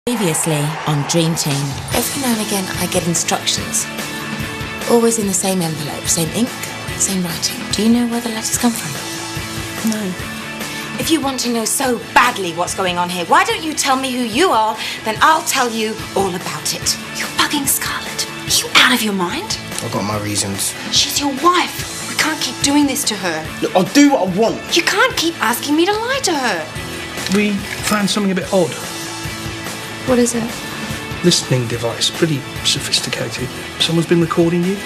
Previously on Dream Team. Every now and again I get instructions. Always in the same envelope, same ink, same writing. Do you know where the letters come from? No. If you want to know so badly what's going on here, why don't you tell me who you are, then I'll tell you all about it. You're bugging Scarlett. Are you out of your mind? I've got my reasons. She's your wife. We can't keep doing this to her. Look, I'll do what I want. You can't keep asking me to lie to her. We found something a bit odd. What is it? Listening device, pretty sophisticated. Someone's been recording you?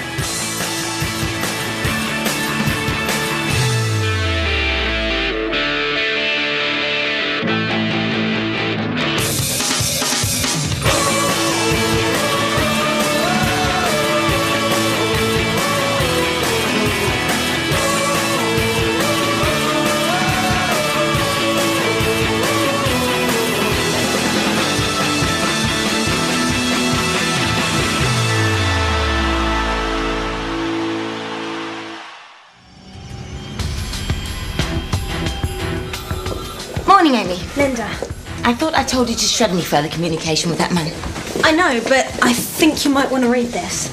Morning, Amy. Linda. I thought I told you to shred any further communication with that man. I know, but I think you might want to read this.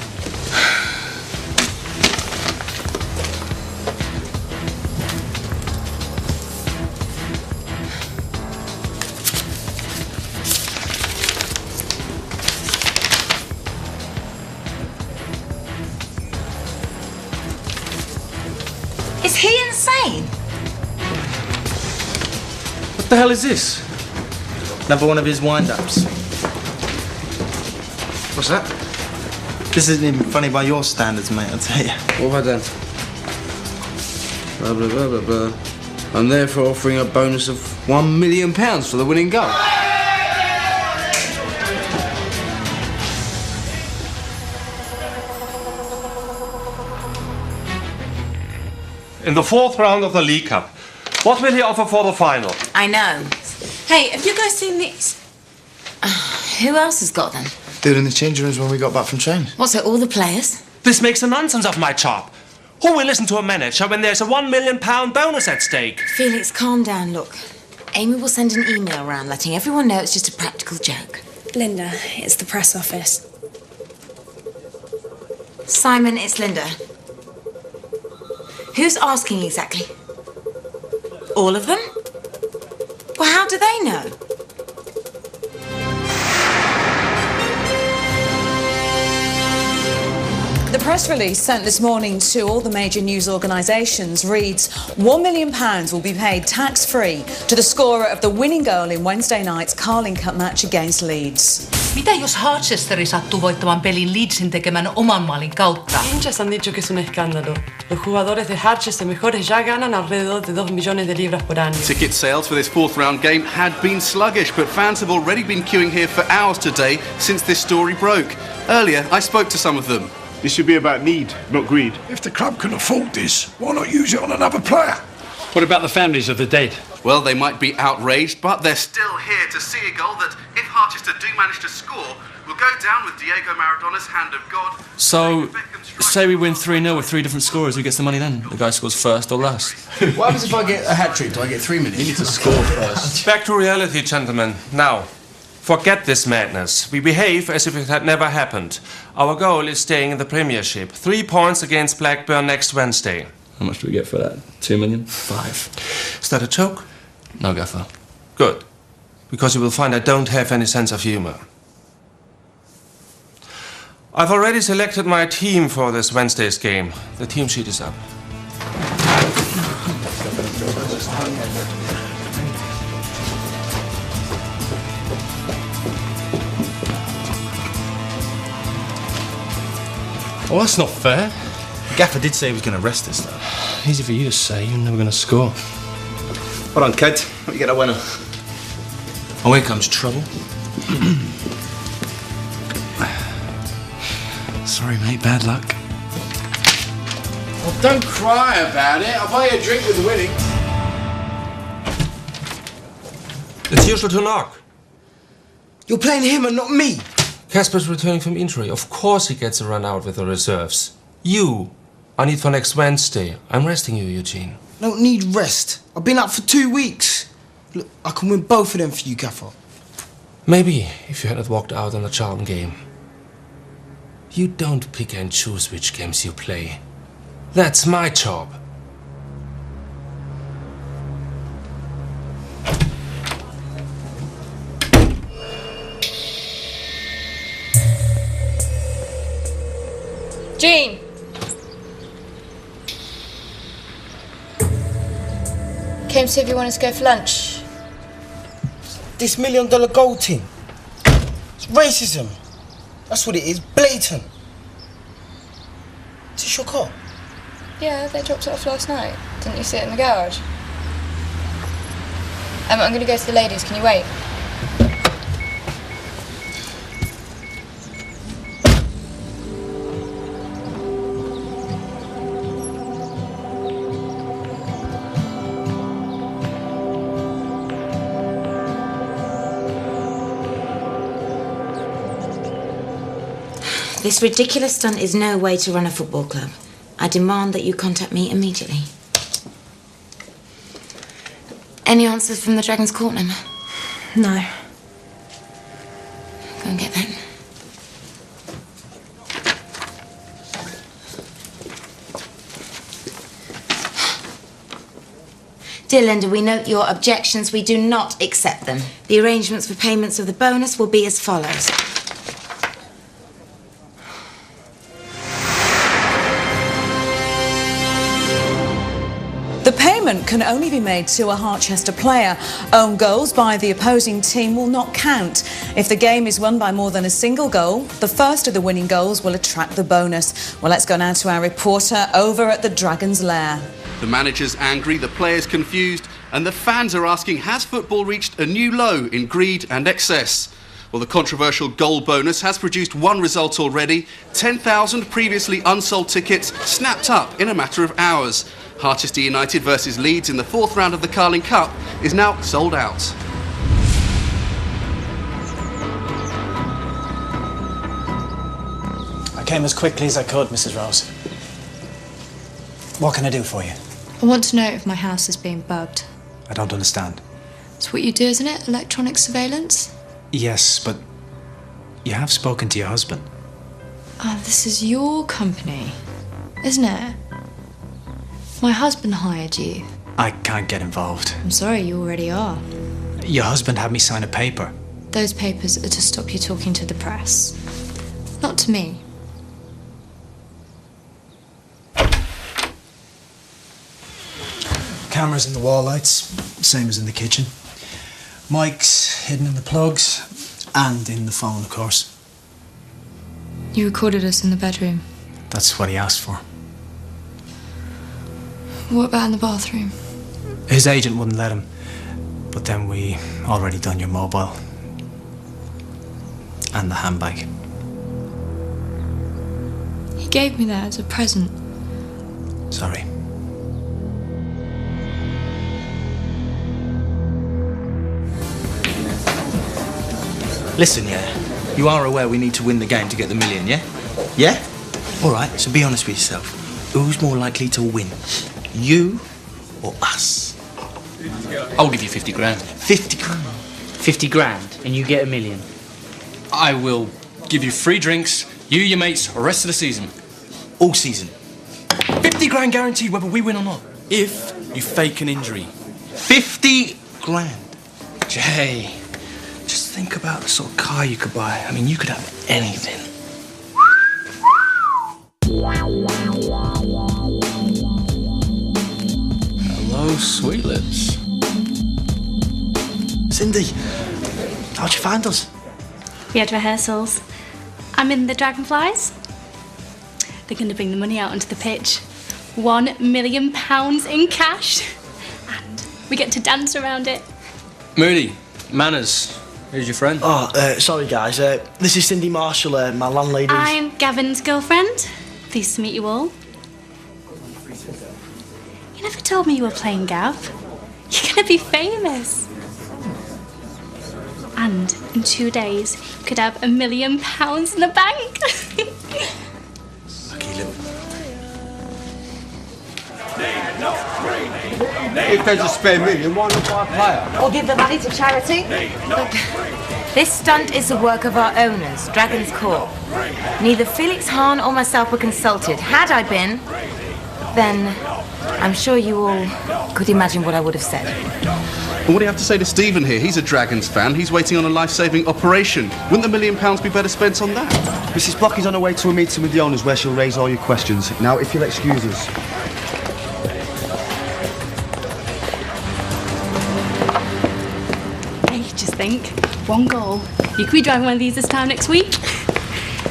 Is he insane? What the hell is this? Another one of his wind-ups. What's that? This isn't even funny by your standards, mate, I'll tell you. What have I done? Blah, blah, blah, blah, blah. I'm therefore offering a bonus of £1 million for the winning goal. In the fourth round of the League Cup. What will he offer for the final? I know. Hey, have you guys seen this? Who else has got them? They were in the changing rooms when we got back from training. What's it, all the players? This makes a nonsense of my job. Who will listen to a manager when there's a £1 million bonus at stake? Felix, calm down, look. Amy will send an email around letting everyone know it's just a practical joke. Linda, it's the press office. Simon, it's Linda. Who's asking exactly? All of them? Well, how do they know? The press release sent this morning to all the major news organisations reads £1 million will be paid tax-free to the scorer of the winning goal in Wednesday night's Carling Cup match against Leeds. Mitä jos Harchesteri sattuu voittamaan pelin Leedsin tekemän oman maalin kautta? Hinchas han dicho que es un escándalo. Los jugadores de Harchester mejores ya ganan alrededor de 2 millones de libras por año. Ticket sales for this fourth round game had been sluggish, but fans have already been queuing here for hours today since this story broke. Earlier, I spoke to some of them. This should be about need, not greed. If the club can afford this, why not use it on another player? What about the families of the dead? Well, they might be outraged, but they're still here to see a goal that, if Harchester do manage to score, will go down with Diego Maradona's hand of God. So, say we win 3-0 with 3 different scorers, who gets the money then? The guy scores first or last? What happens if I get a hat-trick? Do I get 3 minutes? You need to score first. Back to reality, gentlemen. Now, forget this madness. We behave as if it had never happened. Our goal is staying in the Premiership. 3 points against Blackburn next Wednesday. How much do we get for that? 2 million? 5. Is that a joke? No, Gaffer. Good. Because you will find I don't have any sense of humor. I've already selected my team for this Wednesday's game. The team sheet is up. Well, that's not fair. Gaffer did say he was going to rest us, though. Easy for you to say, you're never going to score. Hold on, kid. Let me get a winner. Oh, here comes trouble. Sorry, mate, bad luck. Well, don't cry about it. I'll buy you a drink with the winning. It's usual to knock. You're playing him and not me. Casper's returning from injury. Of course he gets a run out with the reserves. You I need for next Wednesday. I'm resting you, Eugene. I don't need rest. I've been out for 2 weeks. Look, I can win both of them for you, Gaffer. Maybe if you hadn't walked out on the Charlton game. You don't pick and choose which games you play. That's my job. Jean! Came to see if you want us to go for lunch. This $1 million gold thing. It's racism. That's what it is. Blatant. Is this your car? Yeah, they dropped it off last night. Didn't you see it in the garage? I'm going to go to the ladies. Can you wait? This ridiculous stunt is no way to run a football club. I demand that you contact me immediately. Any answers from the Dragon's Courtroom? No. Go and get them. Dear Linda, we note your objections. We do not accept them. The arrangements for payments of the bonus will be as follows. The payment can only be made to a Harchester player. Own goals by the opposing team will not count. If the game is won by more than a single goal, the first of the winning goals will attract the bonus. Well, let's go now to our reporter over at the Dragon's Lair. The manager's angry, the players confused, and the fans are asking, has football reached a new low in greed and excess? Well, the controversial goal bonus has produced one result already. 10,000 previously unsold tickets snapped up in a matter of hours. Harchester United versus Leeds in the 4th round of the Carling Cup is now sold out. I came as quickly as I could, Mrs. Rose. What can I do for you? I want to know if my house is being bugged. I don't understand. It's what you do, isn't it? Electronic surveillance? Yes, but you have spoken to your husband. Ah, this is your company, isn't it? My husband hired you. I can't get involved. I'm sorry, you already are. Your husband had me sign a paper. Those papers are to stop you talking to the press. Not to me. Cameras in the wall lights, same as in the kitchen. Mics hidden in the plugs, and in the phone, of course. You recorded us in the bedroom. That's what he asked for. What about in the bathroom? His agent wouldn't let him. But then we already done your mobile. And the handbag. He gave me that as a present. Sorry. Listen, yeah, you are aware we need to win the game to get the $1 million, yeah? Yeah? All right, so be honest with yourself. Who's more likely to win? You or us? I'll give you 50 grand. 50 grand? 50 grand, and you get $1 million. I will give you free drinks, you, your mates, the rest of the season. All season? 50 grand guaranteed whether we win or not. If you fake an injury. 50 grand? Jay, just think about the sort of car you could buy. I mean, you could have anything. Hello, sweet lips. Cindy, how'd you find us? We had rehearsals. I'm in the Dragonflies. They're going to bring the money out onto the pitch. £1 million in cash. And we get to dance around it. Moody, manners. Here's your friend. Oh, sorry guys. This is Cindy Marshall, my landlady. I'm Gavin's girlfriend. Pleased to meet you all. You never told me you were playing Gav. You're going to be famous. And in 2 days, you could have £1 million in the bank. Lucky little. If there's a spare $1 million, why not buy a player? Or give the money to charity. This stunt is the work of our owners, Dragon's Corp. Neither Felix Hahn or myself were consulted. Had I been, then I'm sure you all could imagine what I would have said. And what do you have to say to Stephen here? He's a Dragons fan. He's waiting on a life-saving operation. Wouldn't the £1 million be better spent on that? Mrs. Block is on her way to a meeting with the owners where she'll raise all your questions. Now, if you'll excuse us. Hey, just think. 1 goal. You could be driving one of these this time next week.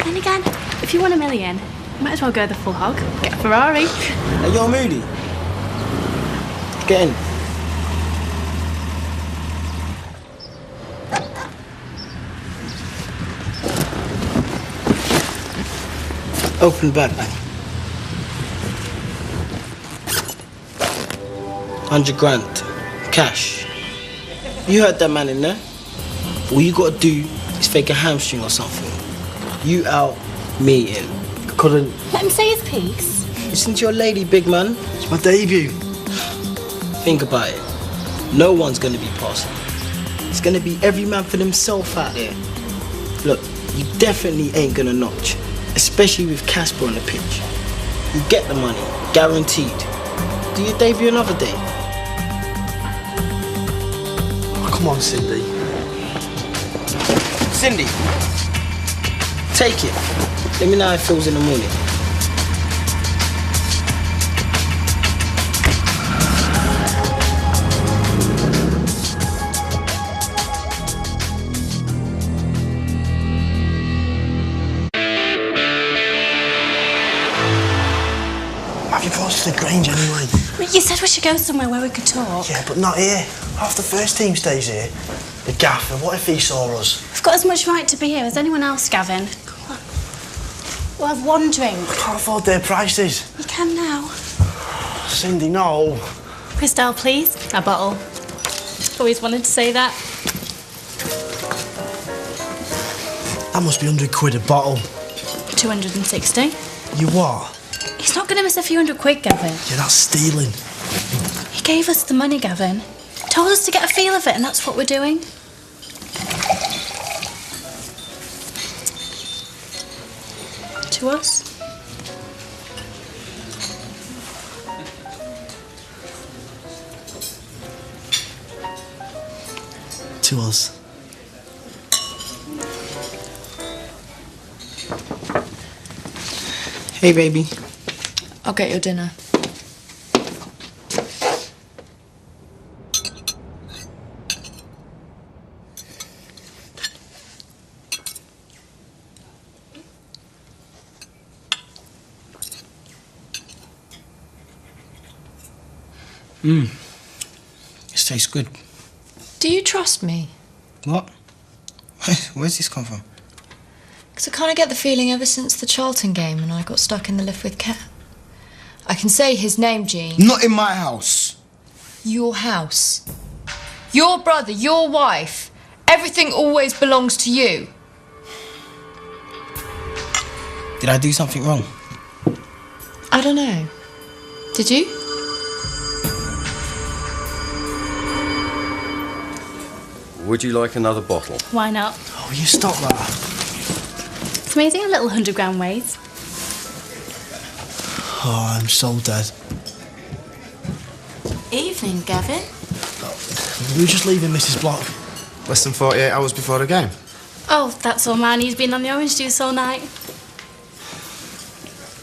Then again, if you want $1 million, you might as well go the full hog. Get a Ferrari. Hey, you're Moody. Get in. Open bag. 100 grand. Cash. You heard that man in there. All you gotta do is fake a hamstring or something. You out, me in. Couldn't. Let him say his piece. Listen to your lady, big man. It's my debut. Think about it. No one's gonna be passing. It's gonna be every man for themselves out there. Look, you definitely ain't gonna notch. Especially with Casper on the pitch. You get the money, guaranteed. Do your debut another day. Oh, come on, Cindy. Cindy, take it. Let me know how it feels in the morning. Have you brought us to the Grange anyway? You said we should go somewhere where we could talk. Yeah, but not here. Half the first team stays here. The gaffer, what if he saw us? We've got as much right to be here as anyone else, Gavin. Come on. We'll have 1 drink. I can't afford their prices. You can now. Cindy, no. Christelle, please. A bottle. Always wanted to say that. That must be 100 quid a bottle. 260. You what? He's not going to miss a few hundred quid, Gavin. Yeah, that's stealing. He gave us the money, Gavin. Told us to get a feel of it, and that's what we're doing. To us. To us. Hey, baby. I'll get your dinner. This tastes good. Do you trust me? What? Where's this come from? Because I kind of get the feeling ever since the Charlton game and I got stuck in the lift with Kat. I can say his name, Jean. Not in my house. Your house. Your brother, your wife. Everything always belongs to you. Did I do something wrong? I don't know. Did you? Would you like another bottle? Why not? Oh, will you stop that? It's amazing a little 100 gram weighs. Oh, I'm so dead. Evening, Gavin. We were just leaving Mrs. Block. Less than 48 hours before the game. Oh, that's all, man. He's been on the orange juice all night.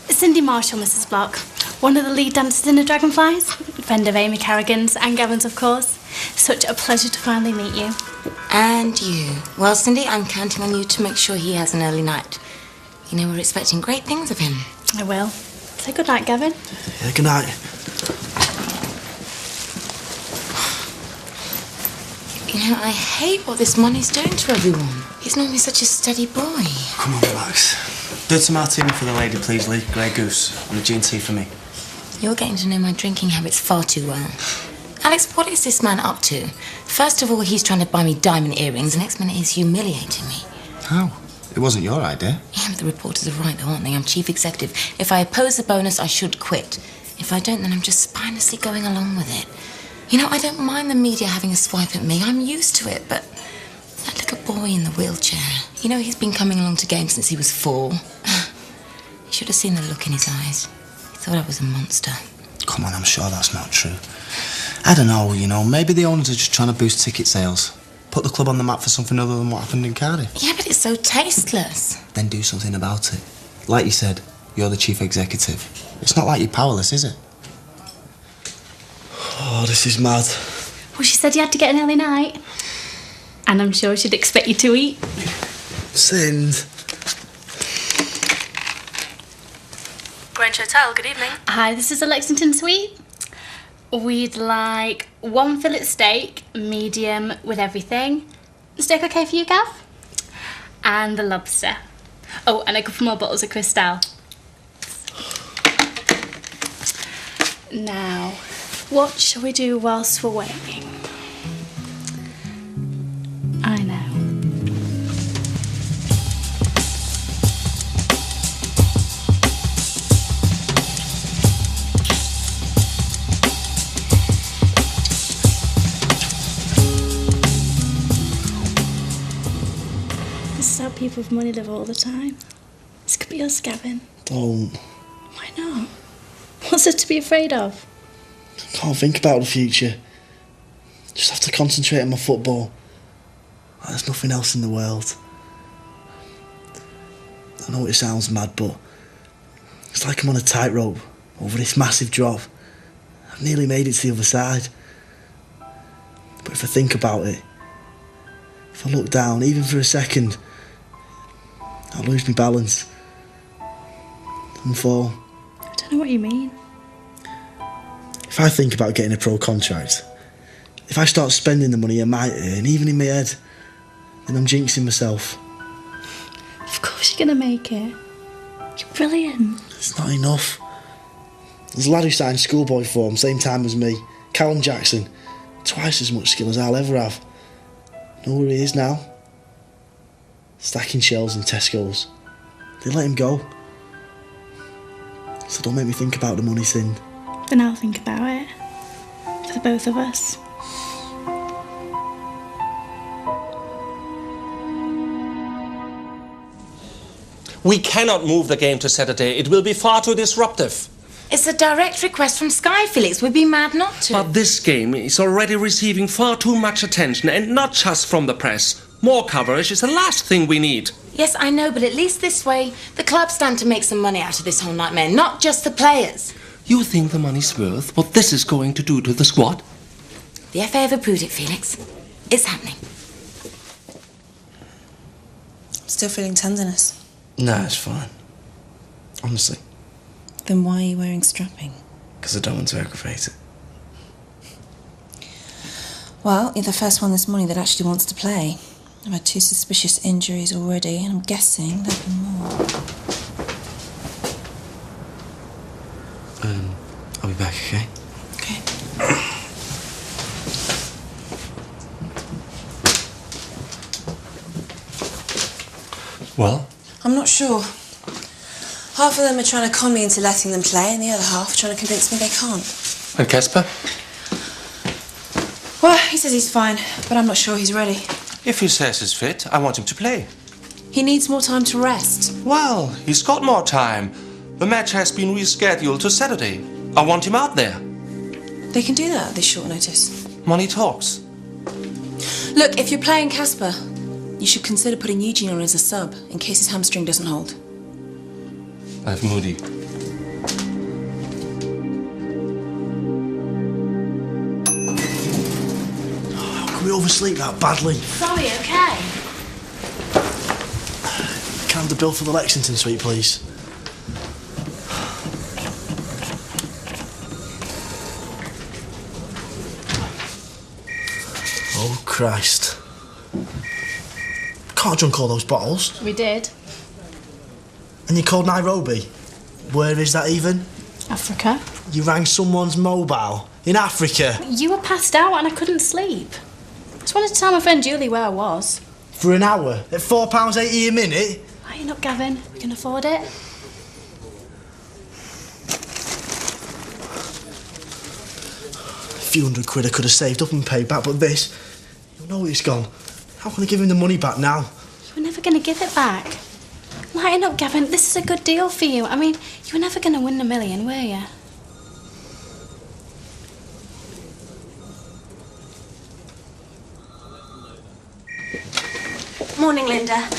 Cindy Marshall, Mrs. Block. One of the lead dancers in the Dragonflies. Friend of Amy Carrigan's and Gavin's, of course. Such a pleasure to finally meet you. And you. Well, Cindy, I'm counting on you to make sure he has an early night. You know, we're expecting great things of him. I will. Say good night, Gavin. Yeah, good night. You know, I hate what this money's doing to everyone. He's normally such a steady boy. Come on, relax. Dirty martini for the lady, please, Lee. Grey Goose. And a G&T for me. You're getting to know my drinking habits far too well. Alex, what is this man up to? First of all, he's trying to buy me diamond earrings. The next minute, he's humiliating me. How? It wasn't your idea. Yeah, but the reporters are right, though, aren't they? I'm chief executive. If I oppose the bonus, I should quit. If I don't, then I'm just spinelessly going along with it. You know, I don't mind the media having a swipe at me. I'm used to it, but that look like a boy in the wheelchair. You know, he's been coming along to games since he was 4. You should have seen the look in his eyes. He thought I was a monster. Come on, I'm sure that's not true. I don't know, you know, maybe the owners are just trying to boost ticket sales. Put the club on the map for something other than what happened in Cardiff. Yeah, but it's so tasteless. Then do something about it. Like you said, you're the chief executive. It's not like you're powerless, is it? Oh, this is mad. Well, she said you had to get an early night. And I'm sure she'd expect you to eat. Sind. Grange Hotel, good evening. Hi, this is a Lexington suite. We'd like 1 fillet steak, medium with everything. Steak okay for you, Gav? And the lobster. Oh, and a couple more bottles of Cristal. Now, what shall we do whilst we're waiting? I know. This is how people with money live all the time. This could be us, Gavin. Don't. Why not? What's there to be afraid of? I can't think about the future. Just have to concentrate on my football. There's nothing else in the world. I know it sounds mad, but it's like I'm on a tightrope over this massive drop. I've nearly made it to the other side. But if I think about it, if I look down, even for a second, I'll lose my balance and fall. I don't know what you mean. If I think about getting a pro contract, if I start spending the money I might earn, even in my head, then I'm jinxing myself. Of course you're gonna make it. You're brilliant. It's not enough. There's a lad who signed schoolboy form, same time as me, Callum Jackson. Twice as much skill as I'll ever have. Know where he is now? Stacking shelves in Tesco's. They let him go. So don't make me think about the money, Sind. Then I'll think about it. For the both of us. We cannot move the game to Saturday. It will be far too disruptive. It's a direct request from Sky, Felix. We'd be mad not to. But this game is already receiving far too much attention, and not just from the press. More coverage is the last thing we need. Yes, I know, but at least this way, the club stand to make some money out of this whole nightmare, not just the players. You think the money's worth what this is going to do to the squad? The FA have approved it, Felix. It's happening. Still feeling tenderness? Nah, it's fine. Honestly. Then why are you wearing strapping? Because I don't want to aggravate it. Well, you're the first one this morning that actually wants to play. I've had 2 suspicious injuries already, and I'm guessing there'll be more. I'll be back, okay? Okay. Well? I'm not sure. Half of them are trying to con me into letting them play, and the other half are trying to convince me they can't. And Casper? Well, he says he's fine, but I'm not sure he's ready. If he says he's fit, I want him to play. He needs more time to rest. Well, he's got more time. The match has been rescheduled to Saturday. I want him out there. They can do that at this short notice. Money talks. Look, if you're playing Casper, you should consider putting Eugene on as a sub, in case his hamstring doesn't hold. I have Moody. How can we oversleep that badly? Sorry, okay? Can I have the bill for the Lexington suite, please? Oh, Christ. Can't drink all those bottles. We did. And you called Nairobi? Where is that even? Africa. You rang someone's mobile in Africa? You were passed out and I couldn't sleep. Just wanted to tell my friend Julie where I was. For an hour? At £4.80 a minute? Lighten up, Gavin. We can afford it. A few £100 I could have saved up and paid back, but this... You know it's gone. How can I give him the money back now? You were never going to give it back. Lighten up, Gavin. This is a good deal for you. I mean, you were never going to win the million, were you? Morning, Linda.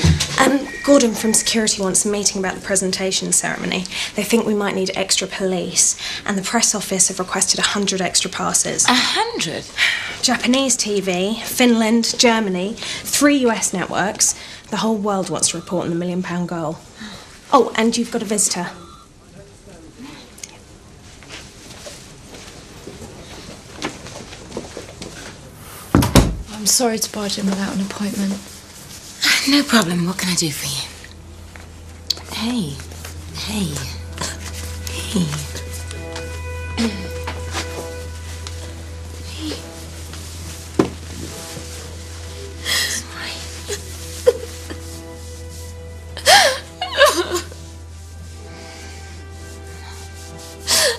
Gordon from security wants a meeting about the presentation ceremony. They think we might need extra police, and the press office have requested 100 extra passes. 100? Japanese TV, Finland, Germany, 3 US networks. The whole world wants to report on the £1 million goal. Oh, and you've got a visitor. I'm sorry to barge in without an appointment. No problem. What can I do for you? Hey. Hey. Hey.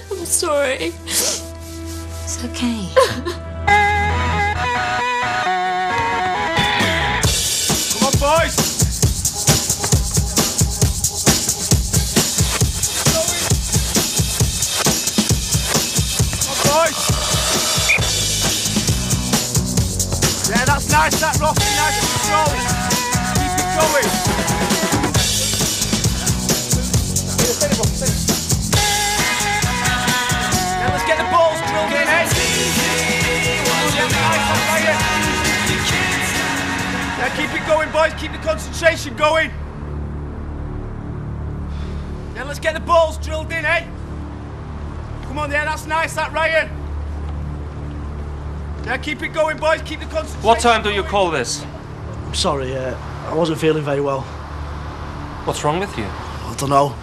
I'm sorry. It's okay. Come on, boys! Come on, boys! Yeah, that's nice, that Rocky, nice control. Keep it going. Yeah, let's get the balls drilled in, eh? Yeah, nice, that's right. Yeah, keep it going, boys. Keep the concentration going. Yeah, let's get the balls drilled in, eh? Come on, yeah, that's nice, that Ryan. Yeah, keep it going, boys. Keep the concentration. What time do you call this? I'm sorry, I wasn't feeling very well. What's wrong with you? I don't know.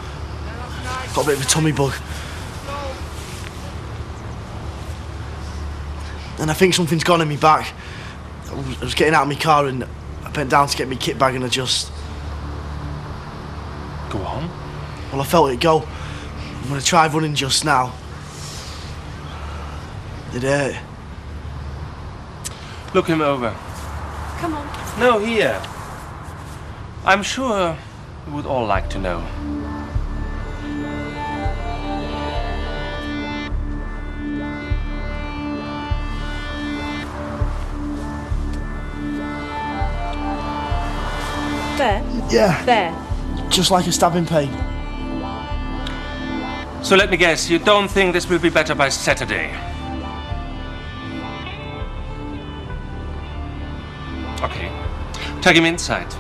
Got a bit of a tummy bug. And I think something's gone in me back. I was getting out of my car and I bent down to get my kit bag and I just... Go on. Well, I felt it go. I'm going to try running just now. It hurt. Look him over. Come on. No, here. I'm sure you would all like to know. There? Yeah. There. Just like a stabbing pain. So let me guess, you don't think this will be better by Saturday? Okay. Take him inside.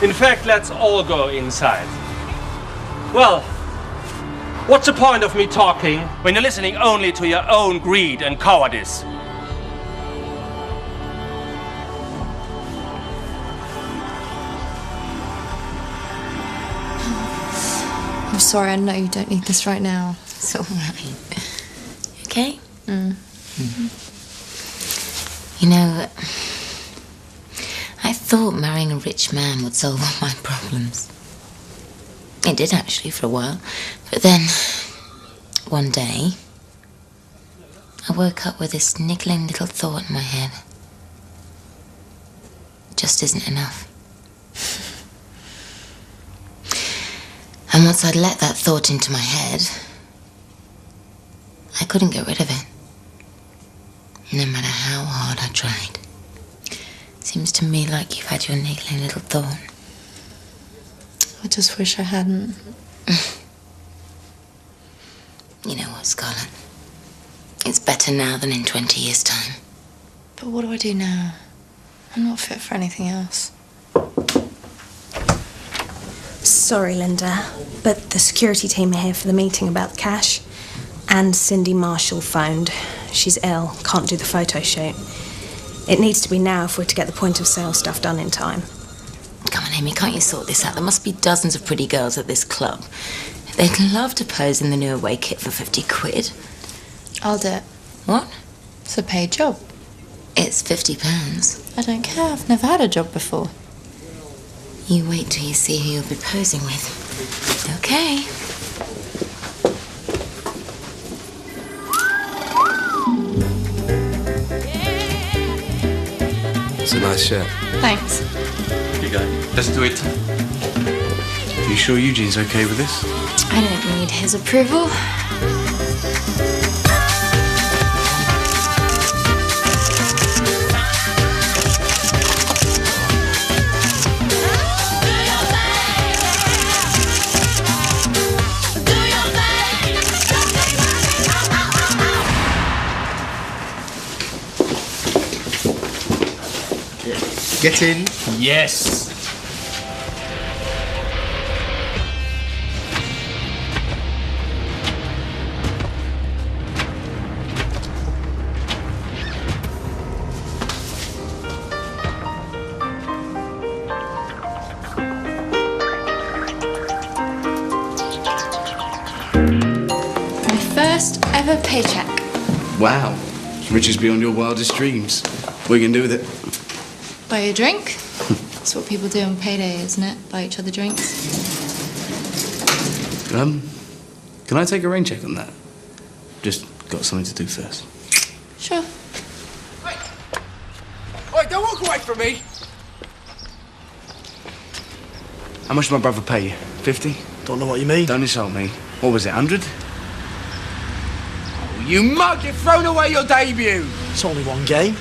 In fact, let's all go inside. Well, what's the point of me talking when you're listening only to your own greed and cowardice? I'm sorry, I know you don't need this right now. It's all right. Okay? You know, I thought marrying a rich man would solve all my problems. It did, actually, for a while. But then, one day, I woke up with this niggling little thought in my head. It just isn't enough. And once I'd let that thought into my head, I couldn't get rid of it. No matter how hard I tried. Seems to me like you've had your niggling little thought. I just wish I hadn't. You know what, Scarlett? It's better now than in 20 years' time. But what do I do now? I'm not fit for anything else. Sorry, Linda, but the security team are here for the meeting about the cash. And Cindy Marshall phoned. She's ill, can't do the photo shoot. It needs to be now if we're to get the point of sale stuff done in time. Come on, Amy, can't you sort this out? There must be dozens of pretty girls at this club. They'd love to pose in the new away kit for 50 quid. I'll do it. What? It's a paid job. It's £50. I don't care. I've never had a job before. You wait till you see who you'll be posing with. Okay. It's an Nice shirt. Thanks. Here you go. Let's do it. You sure Eugene's okay with this? I don't need his approval. Get in. Yes. My first ever paycheck. Wow. Riches beyond your wildest dreams. What are you going to do with it? Buy a drink? That's what people do on payday, isn't it? Buy each other drinks. Can I take a rain check on that? Just got something to do first. Sure. Oi, don't walk away from me! How much did my brother pay you? 50? Don't know what you mean. Don't insult me. What was it, 100? You mug, you've thrown away your debut! It's only one game.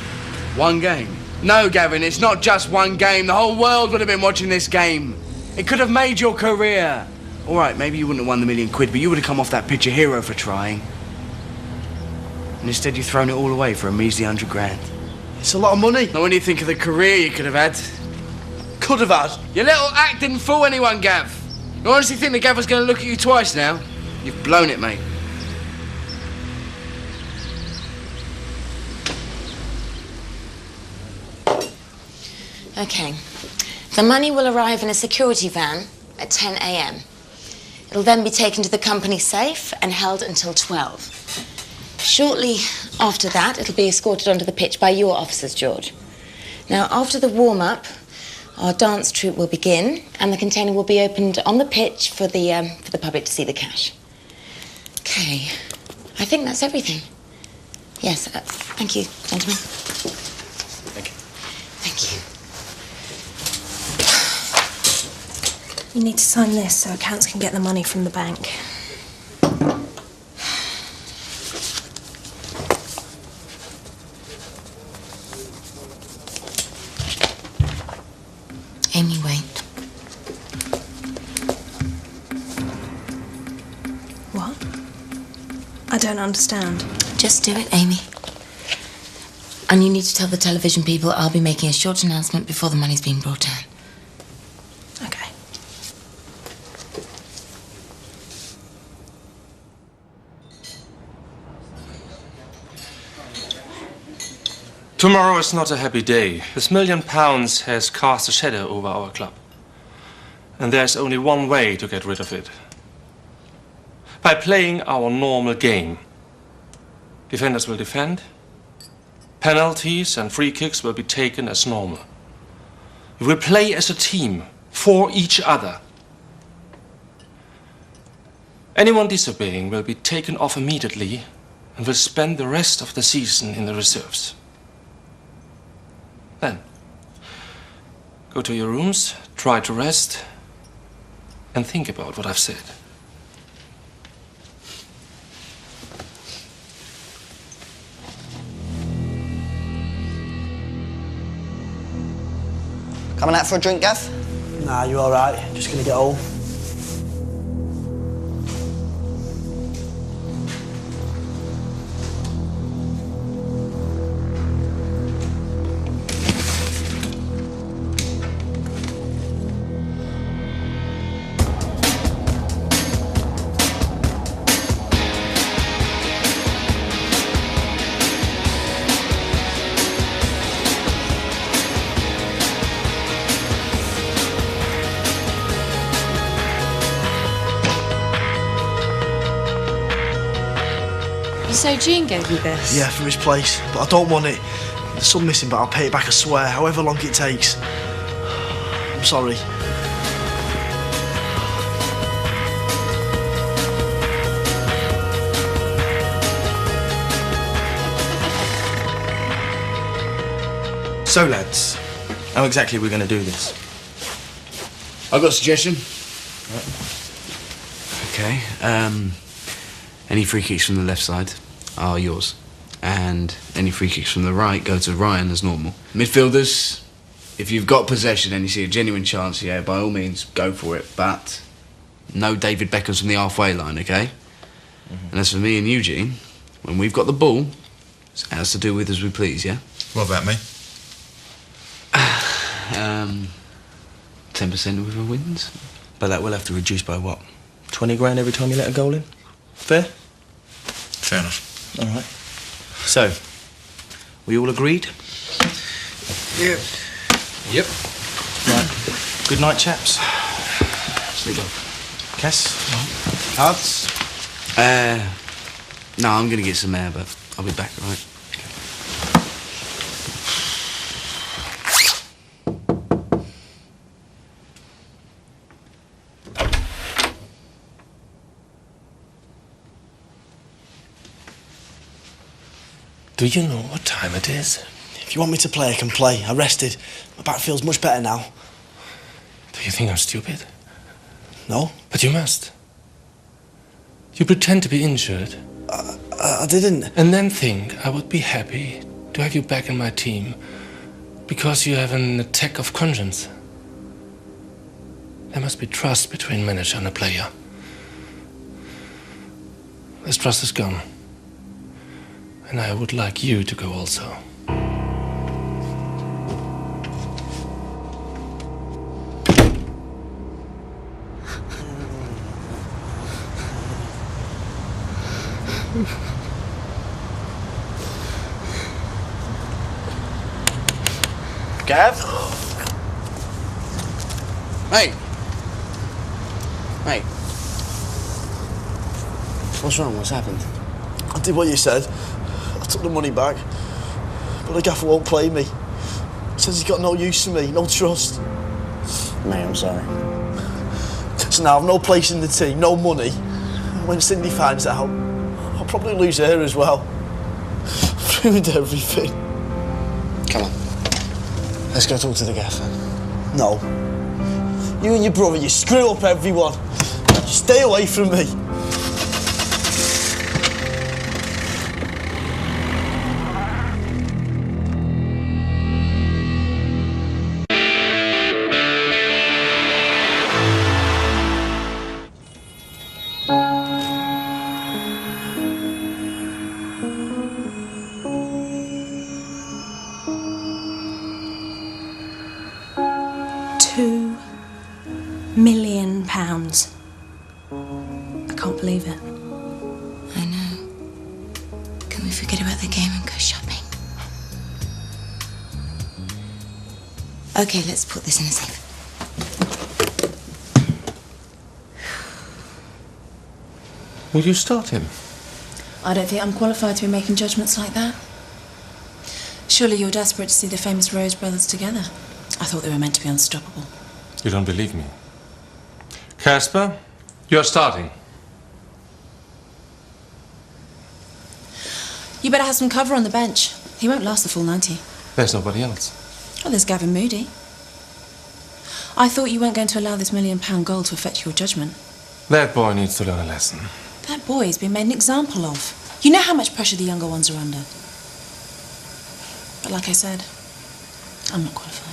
One game? No, Gavin, it's not just one game. The whole world would have been watching this game. It could have made your career. All right, maybe you wouldn't have won the £1 million, but you would have come off that pitch a hero for trying. And instead you've thrown it all away for a measly 100 grand. It's a lot of money. Now when you think of the career you could have had. Could have had. Your little act didn't fool anyone, Gav. You honestly think the Gaffer's going to look at you twice now? You've blown it, mate. Okay. The money will arrive in a security van at 10 a.m. It'll then be taken to the company safe and held until 12. Shortly after that, it'll be escorted onto the pitch by your officers, George. Now, after the warm-up, our dance troupe will begin, and the container will be opened on the pitch for the public to see the cash. Okay. I think that's everything. Yes. Thank you, gentlemen. Thank you. Thank you. You need to sign this so accounts can get the money from the bank. Amy, wait. What? I don't understand. Just do it, Amy. And you need to tell the television people I'll be making a short announcement before the money's being brought down. Okay. Tomorrow is not a happy day. This £1 million has cast a shadow over our club. And there's only one way to get rid of it. By playing our normal game. Defenders will defend. Penalties and free kicks will be taken as normal. We will play as a team, for each other. Anyone disobeying will be taken off immediately and will spend the rest of the season in the reserves. Then, go to your rooms, try to rest, and think about what I've said. Coming out for a drink, Gav? Nah, you all right? Just gonna get home. So Jean gave you this? Yeah, for his place. But I don't want it. There's some missing, but I'll pay it back, I swear, however long it takes. I'm sorry. So, lads, How exactly are we going to do this? I've got a suggestion. Okay. Any free kicks from the left side are yours. And any free kicks from the right go to Ryan as normal. Midfielders, if you've got possession and you see a genuine chance, yeah, by all means, go for it. But no David Beckhams from the halfway line, okay? And as for me and Eugene, when we've got the ball, it's ours to do with as we please, yeah? What about me? 10% of whoever wins. But that will have to reduce by what? 20 grand every time you let a goal in? Fair? Fair enough. All right. So, we all agreed? Yep. Yep. Right. Good night, chaps. Sleep off. Cass? Cards? No, I'm going to get some air, but I'll be back, all right? Do you know what time it is? If you want me to play, I can play. I rested. My back feels much better now. Do you think I'm stupid? No. But you must. You pretend to be injured. I didn't. And then think I would be happy to have you back in my team because you have an attack of conscience. There must be trust between manager and a player. This trust is gone. And I would like you to go also. Gav? Hey. Hey. What's wrong? What's happened? I did what you said. I took the money back. But the gaffer won't play me. Says he's got no use for me, no trust. Mate, I'm sorry. So now I've no place in the team, no money. When Cindy finds out, I'll probably lose her as well. I've ruined everything. Come on. Let's go talk to the gaffer. No. You and your brother, you screw up everyone. Stay away from me. £2 million. I can't believe it. I know. Can we forget about the game and go shopping? Okay, let's put this in the safe. Will you start him? I don't think I'm qualified to be making judgments like that. Surely you're desperate to see the famous Rose brothers together. I thought they were meant to be unstoppable. You don't believe me. Casper, you're starting. You better have some cover on the bench. He won't last the full 90. There's nobody else. Oh, there's Gavin Moody. I thought you weren't going to allow this £1 million goal to affect your judgment. That boy needs to learn a lesson. That boy's been made an example of. You know how much pressure the younger ones are under. But like I said, I'm not qualified.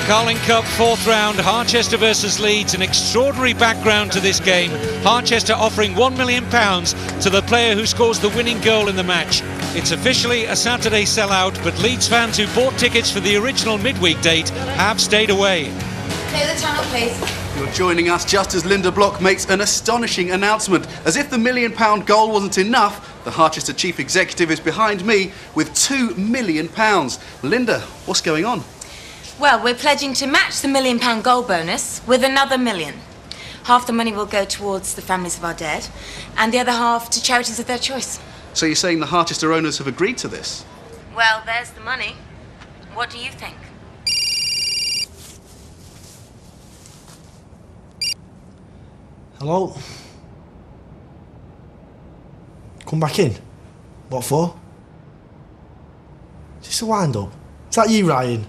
Carling Cup, fourth round, Harchester versus Leeds. An extraordinary background to this game. Harchester offering £1 million to the player who scores the winning goal in the match. It's officially a Saturday sellout, but Leeds fans who bought tickets for the original midweek date have stayed away. Clear the tunnel, please. You're joining us just as Linda Block makes an astonishing announcement. As if the £1 million goal wasn't enough, the Harchester chief executive is behind me with £2 million. Linda, what's going on? Well, we're pledging to match the £1 million goal bonus with another £1 million. Half the money will go towards the families of our dead, and the other half to charities of their choice. So you're saying the Harchester owners have agreed to this? Well, there's the money. What do you think? Hello? Come back in. What for? Is this a wind-up? Is that you, Ryan?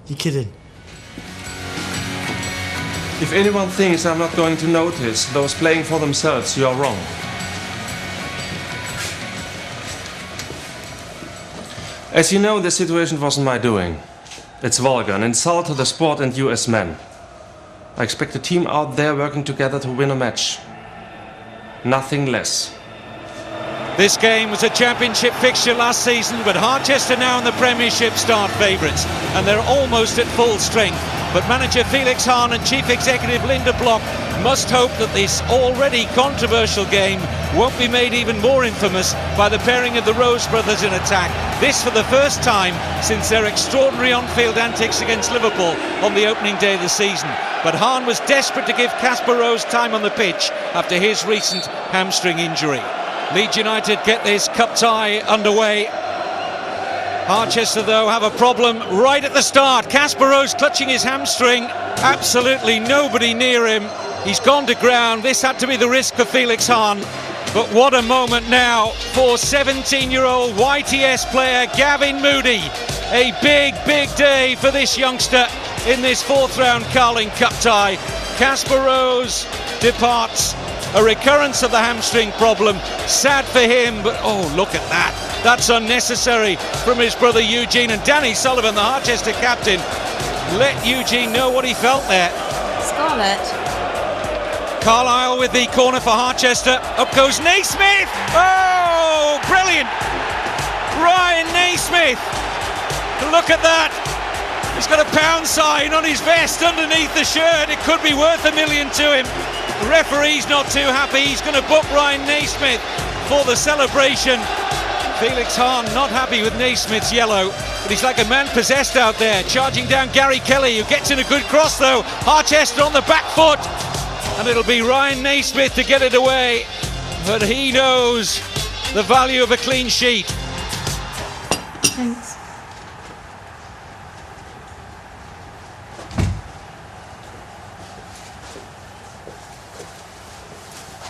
You kidding? If anyone thinks I'm not going to notice those playing for themselves, you are wrong. As you know, the situation wasn't my doing. It's vulgar, an insult to the sport and you as men. I expect a team out there working together to win a match. Nothing less. This game was a championship fixture last season, but Harchester now in the Premiership start favourites, and they're almost at full strength. But manager Felix Hahn and chief executive Linda Block must hope that this already controversial game won't be made even more infamous by the pairing of the Rose brothers in attack. This for the first time since their extraordinary on-field antics against Liverpool on the opening day of the season. But Hahn was desperate to give Casper Rose time on the pitch after his recent hamstring injury. Leeds United get this cup tie underway. Harchester, though, have a problem right at the start. Casper Rose clutching his hamstring. Absolutely nobody near him. He's gone to ground. This had to be the risk for Felix Hahn. But what a moment now for 17-year-old YTS player Gavin Moody. A big, big day for this youngster in this fourth-round Carling Cup tie. Casper Rose departs. A recurrence of the hamstring problem. Sad for him, but oh, look at that. That's unnecessary from his brother Eugene. And Danny Sullivan, the Harchester captain, let Eugene know what he felt there. Scarlett. Carlisle with the corner for Harchester. Up goes Naismith. Oh, brilliant. Ryan Naismith. Look at that. He's got a pound sign on his vest underneath the shirt. It could be worth $1 million to him. The referee's not too happy. He's going to book Ryan Naismith for the celebration. Felix Hahn not happy with Naismith's yellow, but he's like a man possessed out there, charging down Gary Kelly, who gets in a good cross though. Harchester on the back foot, and it'll be Ryan Naismith to get it away, but he knows the value of a clean sheet. Thanks.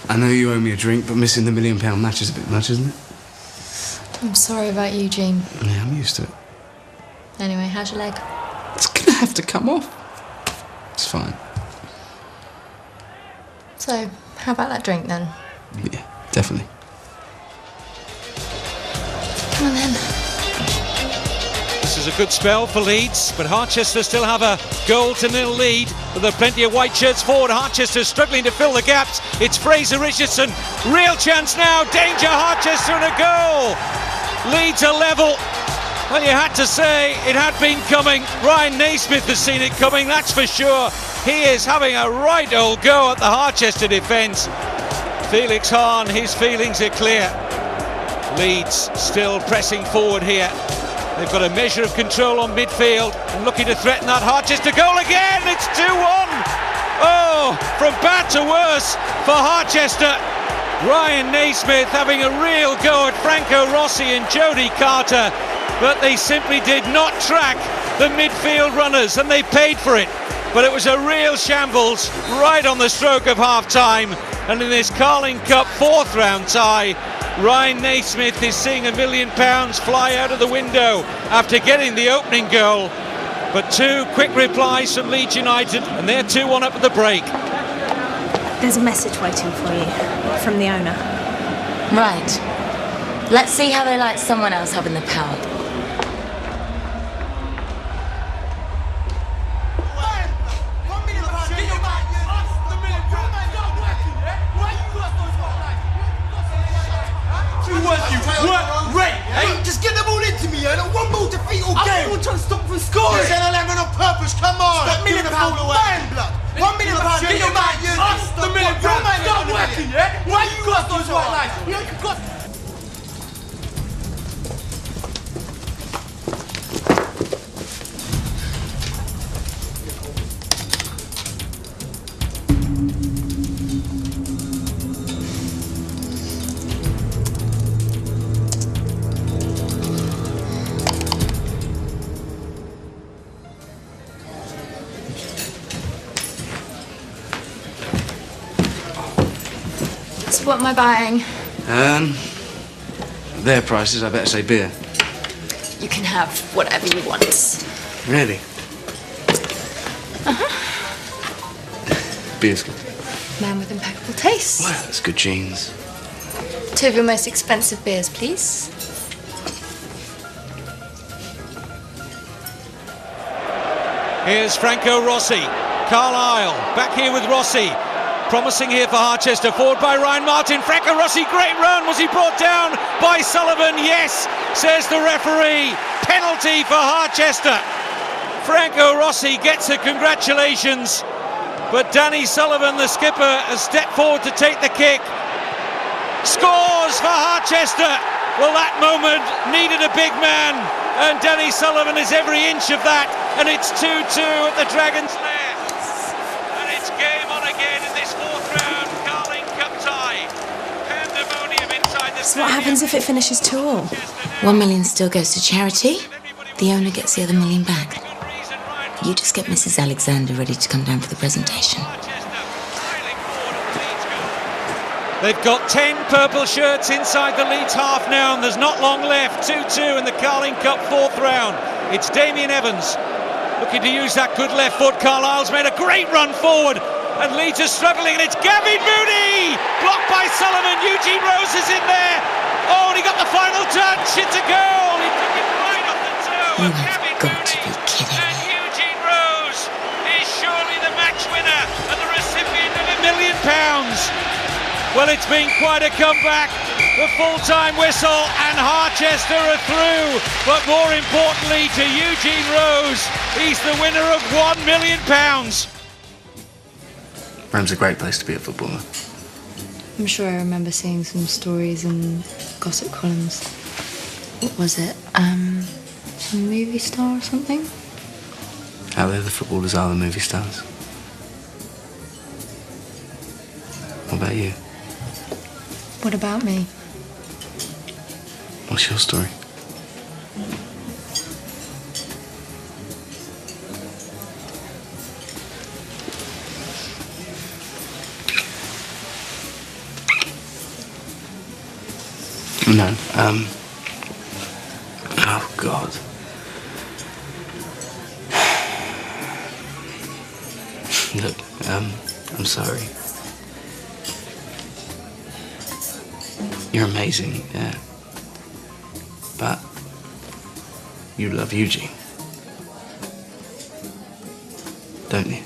I know you owe me a drink, but missing the £1 million match is a bit much, isn't it? I'm sorry about Eugene. Yeah, I'm used to it. Anyway, how's your leg? It's gonna have to come off. It's fine. So, how about that drink then? Yeah, definitely. Come on then. This is a good spell for Leeds, but Harchester still have a 0-0 lead. But there are plenty of white shirts forward. Harchester struggling to fill the gaps. It's Fraser Richardson. Real chance now. Danger, Harchester, and a goal. Leeds are level. Well, you had to say it had been coming. Ryan Naismith has seen it coming, that's for sure. He is having a right old go at the Harchester defence. Felix Hahn, his feelings are clear. Leeds still pressing forward here. They've got a measure of control on midfield and looking to threaten that Harchester goal again. It's 2-1. Oh, from bad to worse for Harchester. Ryan Naismith having a real go at Franco Rossi and Jody Carter, but they simply did not track the midfield runners, and they paid for it. But it was a real shambles right on the stroke of half-time. And in this Carling Cup fourth round tie, Ryan Naismith is seeing £1 million fly out of the window after getting the opening goal. But two quick replies from Leeds United, and they're 2-1 up at the break. There's a message waiting for you from the owner. Right. Let's see how they like someone else having the power. Just get them all into me, yeah? One ball defeat all game. I'm trying to stop from scoring. You're saying £11 on purpose, come on. That £1 million man, blood. £1 million, get your man. The £1 million, stop working, yeah? Why you got those white lights? You got... What am I buying? Their prices, I better say beer. You can have whatever you want. Really? Uh-huh. Beer's good. Man with impeccable taste. Well, that's good genes. 2 of your most expensive beers, please. Here's Franco Rossi. Carlisle back here with Rossi. Promising here for Harchester. Forward by Ryan Martin. Franco Rossi, great run. Was he brought down by Sullivan? Yes, says the referee. Penalty for Harchester. Franco Rossi gets a congratulations. But Danny Sullivan, the skipper, has stepped forward to take the kick. Scores for Harchester. Well, that moment needed a big man. And Danny Sullivan is every inch of that. And it's 2-2 at the Dragon's Lair. And it's game on again in this 4th round Carling Cup tie. Pandemonium inside the So what happens if it finishes 2-2? 1 million still goes to charity. The owner gets the other 1 million back. You just get Mrs. Alexander ready to come down for the presentation. They've got 10 purple shirts inside the Leeds half now, and there's not long left. 2-2 in the Carling Cup 4th round. It's Damien Evans looking to use that good left foot. Carlisle's made a great run forward, and Leeds are struggling, and it's Gavin Mooney! Blocked by Sullivan. Eugene Rose is in there. Oh, and he got the final touch. It's a goal. He took it right off the toe. You have got to be kidding me. And Eugene Rose is surely the match winner and the recipient of £1 million. Well, it's been quite a comeback. The full-time whistle, and Harchester are through. But more importantly to Eugene Rose, he's the winner of £1 million. Ram's a great place to be a footballer. I'm sure I remember seeing some stories in gossip columns. What was it? Some movie star or something? Out there, the footballers are the movie stars. What about you? What about me? What's your story? No, oh God. Look, I'm sorry. You're amazing, yeah. But you love Eugene, don't you?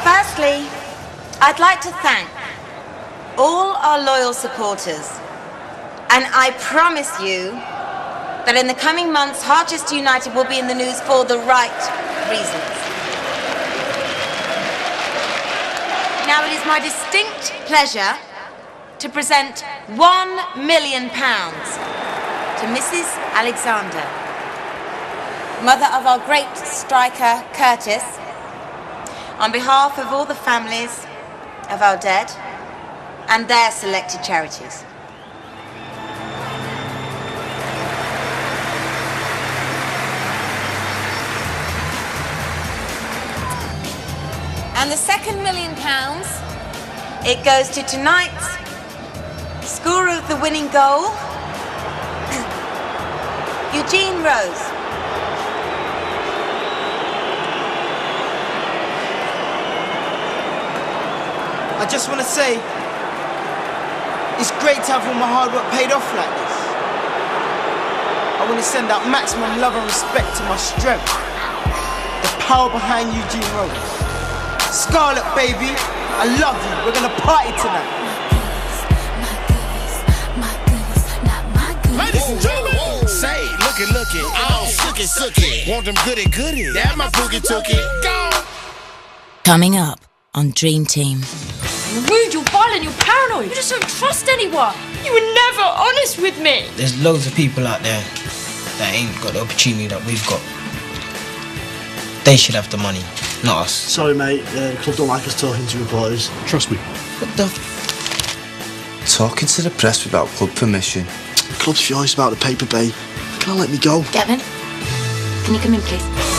Firstly, I'd like to thank all our loyal supporters, and I promise you that in the coming months, Harchester United will be in the news for the right reasons. Now, it is my distinct pleasure to present £1 million to Mrs. Alexander, mother of our great striker, Curtis, on behalf of all the families of our dead and their selected charities. And the second £1 million, it goes to tonight's scorer of the winning goal, Eugene Rose. I just want to say, it's great to have all my hard work paid off like this. I want to send out maximum love and respect to my strength, the power behind Eugene Rose. Scarlet, baby, I love you. We're gonna party tonight. Ladies and gentlemen, say, looky, oh, sookie. Want them goody, that my boogie took it. Go! Coming up on Dream Team. You're rude, you're violent, you're paranoid. You just don't trust anyone. You were never honest with me. There's loads of people out there that ain't got the opportunity that we've got. They should have the money, not us. Sorry, mate. The club don't like us talking to reporters. Trust me. What the... Talking to the press without club permission. The club's furious about the paper, babe. Can I let me go? Gavin, can you come in, please?